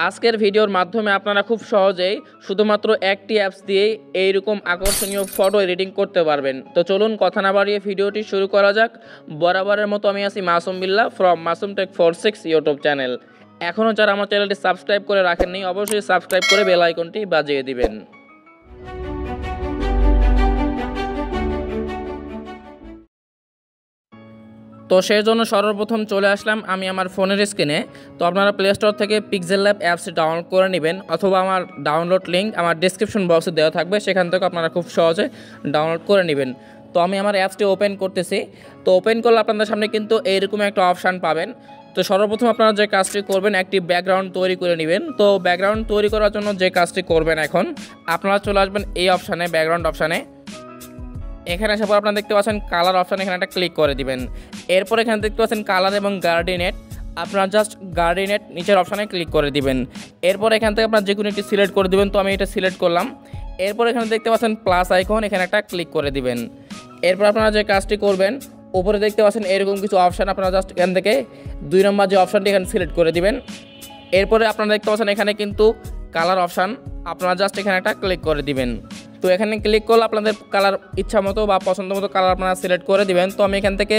আজকের ভিডিওর মাধ্যমে আপনারা খুব সহজেই শুধুমাত্র একটি অ্যাপস দিয়েই এইরকম আকর্ষণীয় ফটো এডিটিং করতে পারবেন। তো চলুন কথা না বাড়িয়ে ভিডিওটি শুরু করা যাক। বরাবরের মতো আমি আছি Masum Billah from Masum tech 46 YouTube channel. এখনও যারা আমার চ্যানেলটি সাবস্ক্রাইব করে রাখেননি অবশ্যই সাবস্ক্রাইব করে বেল আইকনটি বাজিয়ে দিবেন। তো সেই জন্য সর্বপ্রথম চলে আসলাম আমি আমার ফোনের স্ক্রিনে। তো আপনারা প্লে স্টোর থেকে Pixllab অ্যাপসটি ডাউনলোড করে নেবেন, অথবা আমার ডাউনলোড লিঙ্ক আমার ডেসক্রিপশন বক্সে দেওয়া থাকবে, সেখান থেকে আপনারা খুব সহজে ডাউনলোড করে নেবেন। তো আমি আমার অ্যাপসটি ওপেন করতেছি। তো ওপেন করলে আপনাদের সামনে কিন্তু এইরকম একটা অপশান পাবেন। তো সর্বপ্রথম আপনারা যে কাজটি করবেন, একটি ব্যাকগ্রাউন্ড তৈরি করে নেবেন। তো ব্যাকগ্রাউন্ড তৈরি করার জন্য যে কাজটি করবেন, এখন আপনারা চলে আসবেন এই অপশানে, ব্যাকগ্রাউন্ড অপশানে। এখানে আসার পর আপনারা দেখতে পাচ্ছেন কালার অপশান, এখানে একটা ক্লিক করে দিবেন। এরপর এখানে দেখতে পাচ্ছেন কালার এবং গার্ডিনেট, আপনারা জাস্ট গার্ডিনেট নিচের অপশানে ক্লিক করে দিবেন। এরপর এখান থেকে আপনারা যে কোনো একটি সিলেক্ট করে দিবেন। তো আমি এটা সিলেক্ট করলাম। এরপর এখানে দেখতে পাচ্ছেন প্লাস আইকন, এখানে একটা ক্লিক করে দিবেন। এরপর আপনারা যে কাজটি করবেন, উপরে দেখতে পাচ্ছেন এরকম কিছু অপশান, আপনারা জাস্ট এখান থেকে 2 নম্বর যে অপশানটি এখানে সিলেক্ট করে দিবেন। এরপরে আপনারা দেখতে পাচ্ছেন এখানে কিন্তু কালার অপশান, আপনারা জাস্ট এখানে একটা ক্লিক করে দিবেন। তো এখানে ক্লিক করলে আপনাদের কালার ইচ্ছা মতো বা পছন্দ মতো কালার আপনারা সিলেক্ট করে দিবেন। তো আমি এখান থেকে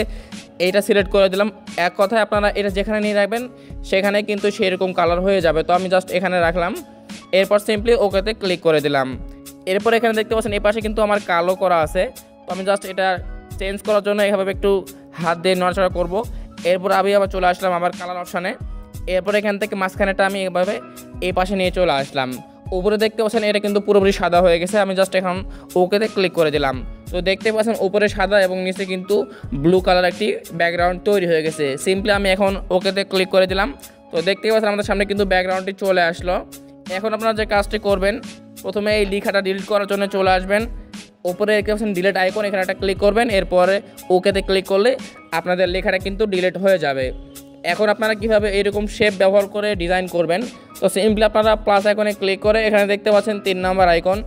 এইটা সিলেক্ট করে দিলাম। এক কথায় আপনারা এটা যেখানে নিয়ে রাখবেন সেখানে কিন্তু সেরকম কালার হয়ে যাবে। তো আমি জাস্ট এখানে রাখলাম। এরপর সিম্পলি ওকেতে ক্লিক করে দিলাম। এরপর এখানে দেখতে পাচ্ছেন এই পাশে কিন্তু আমার কালো করা আছে। তো আমি জাস্ট এটা চেঞ্জ করার জন্য এইভাবে একটু হাত দিয়ে নড়াচড়া করব। এরপর আমি আবার চলে আসলাম আবার কালার অপশানে। এরপর এখান থেকে মাঝখানেটা আমি এভাবে এই পাশে নিয়ে চলে আসলাম। উপরে দেখতে পাচ্ছেন এটা কিন্তু পুরোপুরি সাদা হয়ে গেছে। আমি জাস্ট এখন ওকেতে ক্লিক করে দিলাম। তো দেখতে পাচ্ছেন উপরে সাদা এবং নিচে কিন্তু ব্লু কালার একটি ব্যাকগ্রাউন্ড তৈরি হয়ে গেছে। সিম্পলি আমি এখন ওকেতে ক্লিক করে দিলাম। তো দেখতে পাচ্ছেন আমাদের সামনে কিন্তু ব্যাকগ্রাউন্ডটি চলে আসলো। এখন আপনারা যে কাজটি করবেন, প্রথমে এই লেখাটা ডিলিট করার জন্য চলে আসবেন। উপরে দেখতে পাচ্ছেন ডিলিট আইকন, এখানে একটা ক্লিক করবেন। এরপরে ওকেতে ক্লিক করলে আপনাদের লেখাটা কিন্তু ডিলিট হয়ে যাবে। এখন আপনারা কিভাবে এইরকম শেপ ব্যবহার করে ডিজাইন করবেন, তো সিম্পলি আপনারা প্লাস আইকনে ক্লিক করে এখানে দেখতে পাচ্ছেন 3 নম্বর আইকন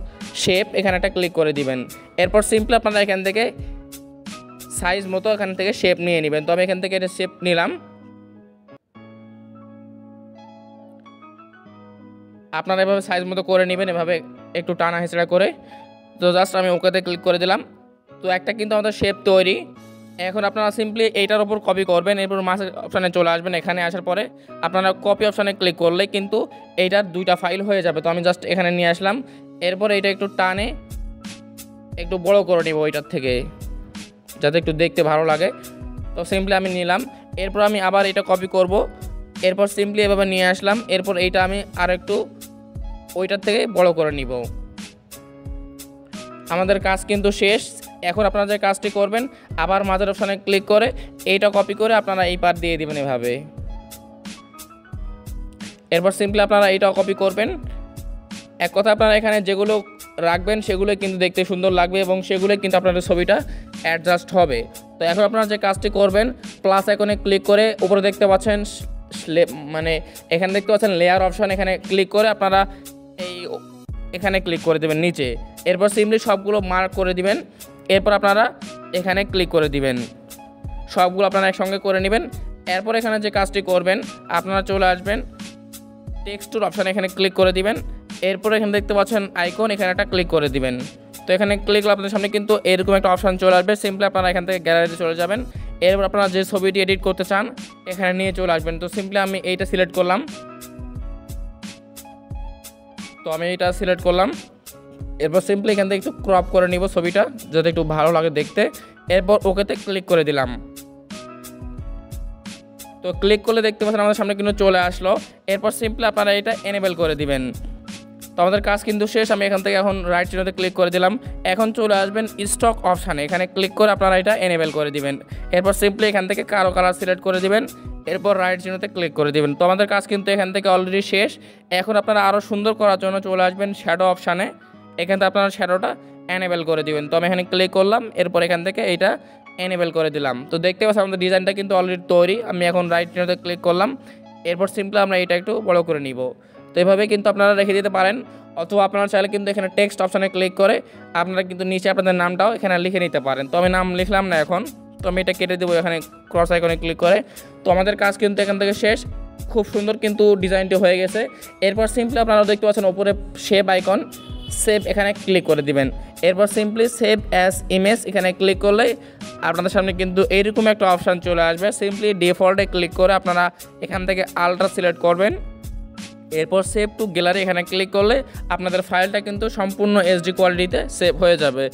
শেপ, এখানে একটা ক্লিক করে দিবেন। এরপর সিম্পলি আপনারা এখান থেকে সাইজ মতো এখান থেকে শেপ নিয়ে নেবেন। তো আমি এখান থেকে এটা শেপ নিলাম। আপনারা এভাবে সাইজ মতো করে নেবেন, এভাবে একটু টানা হেঁচড়া করে। তো জাস্ট আমি ওকেতে ক্লিক করে দিলাম। তো একটা কিন্তু আমাদের শেপ তৈরি। এখন আপনারা সিম্পলি এইটার উপর কপি করবেন। এরপর মাসের অপশানে চলে আসবেন। এখানে আসার পরে আপনারা কপি অপশানে ক্লিক করলে কিন্তু এইটার 2টা ফাইল হয়ে যাবে। তো আমি জাস্ট এখানে নিয়ে আসলাম। এরপর এইটা একটু টানে একটু বড় করে নেব ওইটার থেকে, যাতে একটু দেখতে ভালো লাগে। তো সিম্পলি আমি নিলাম। এরপর আমি আবার এটা কপি করব। এরপর সিম্পলি এভাবে নিয়ে আসলাম। এরপর এইটা আমি আর একটু ওইটার থেকে বড় করে নিব। আমাদের কাজ কিন্তু শেষ। এখন আপনারা যে কাজটি করবেন, আবার মাঝের অপশানে ক্লিক করে এইটা কপি করে আপনারা এই পার দিয়ে দিবেন এভাবে। এরপর সিম্পলি আপনারা এইটাও কপি করবেন। এক কথা আপনারা এখানে যেগুলো রাখবেন সেগুলো কিন্তু দেখতে সুন্দর লাগবে এবং সেগুলো কিন্তু আপনাদের ছবিটা অ্যাডজাস্ট হবে। তো এখন আপনারা যে কাজটি করবেন, প্লাস আইকনে ক্লিক করে উপরে দেখতে পাচ্ছেন মানে এখানে দেখতে পাচ্ছেন লেয়ার অপশান, এখানে ক্লিক করে আপনারা এখানে ক্লিক করে দেবেন নিচে। এরপর সিম্পলি সবগুলো মার্ক করে দিবেন। এরপর আপনারা এখানে ক্লিক করে দিবেন, সবগুলো আপনারা একসঙ্গে করে নেবেন। এরপর এখানে যে কাজটি করবেন, আপনারা চলে আসবেন টেক্সটুর অপশানে, এখানে ক্লিক করে দিবেন। এরপর এখানে দেখতে পাচ্ছেন আইকন, এখানে একটা ক্লিক করে দিবেন। তো এখানে ক্লিক করলে আপনাদের সামনে কিন্তু এরকম একটা অপশান চলে আসবে। সিম্পলি আপনারা এখান থেকে গ্যালারিতে চলে যাবেন। এরপর আপনারা যে ছবিটি এডিট করতে চান এখানে নিয়ে চলে আসবেন। তো সিম্পলি আমি এইটা সিলেক্ট করলাম। তো আমি এইটা সিলেক্ট করলাম। এরপর সিম্পলি এখান থেকে একটু ক্রপ করে নিব ছবিটা, যাতে একটু ভালো লাগে দেখতে। এরপর ওকেতে ক্লিক করে দিলাম। তো ক্লিক করলে দেখতে পাচ্ছেন আমাদের সামনে কিন্তু চলে আসলো। এরপর সিম্পলি আপনারা এটা এনেবল করে দিবেন। তো আমাদের কাজ কিন্তু শেষ। আমি এখান থেকে এখন রাইট চিহ্নতে ক্লিক করে দিলাম। এখন চলে আসবেন স্টক অপশানে, এখানে ক্লিক করে আপনারা এটা এনেবল করে দিবেন। এরপর সিম্পলি এখান থেকে কালো কালার সিলেক্ট করে দিবেন। এরপর রাইট চিহ্নতে ক্লিক করে দিবেন। তো আমাদের কাজ কিন্তু এখান থেকে অলরেডি শেষ। এখন আপনারা আরও সুন্দর করার জন্য চলে আসবেন শ্যাডো অপশানে, এখান থেকে আপনারা শ্যাডোটা এনেবল করে দিবেন। তো আমি এখানে ক্লিক করলাম। এরপর এখান থেকে এইটা এনেবল করে দিলাম। তো দেখতে পাচ্ছেন আমাদের ডিজাইনটা কিন্তু অলরেডি তৈরি। আমি এখন রাইট চিহ্নতে ক্লিক করলাম। এরপর সিম্পলি আমরা এটা একটু বড় করে নিব। তো এভাবে কিন্তু আপনারা রেখে দিতে পারেন, অথবা আপনারা চাইলে কিন্তু এখানে টেক্সট অপশানে ক্লিক করে আপনারা কিন্তু নিচে আপনাদের নামটাও এখানে লিখে নিতে পারেন। তো আমি নাম লিখলাম না এখন, তো আমি এটা কেটে দেবো এখানে ক্রস আইকনে ক্লিক করে। তো আমাদের কাজ কিন্তু এখান থেকে শেষ। খুব সুন্দর কিন্তু ডিজাইনটি হয়ে গেছে। এরপর সিম্পলি আপনারা দেখতে পাচ্ছেন উপরে শেপ আইকন, সেভ এখানে ক্লিক করে দিবেন। এরপর সিম্পলি সেভ অ্যাজ ইমেজ এখানে ক্লিক করলেই আপনাদের সামনে কিন্তু এইরকম একটা অপশান চলে আসবে। সিম্পলি ডিফল্টে ক্লিক করে আপনারা এখান থেকে আলট্রা সিলেক্ট করবেন। এরপর সেভ টু গ্যালারি এখানে ক্লিক করলে আপনাদের ফাইলটা কিন্তু সম্পূর্ণ এইচডি কোয়ালিটিতে সেভ হয়ে যাবে।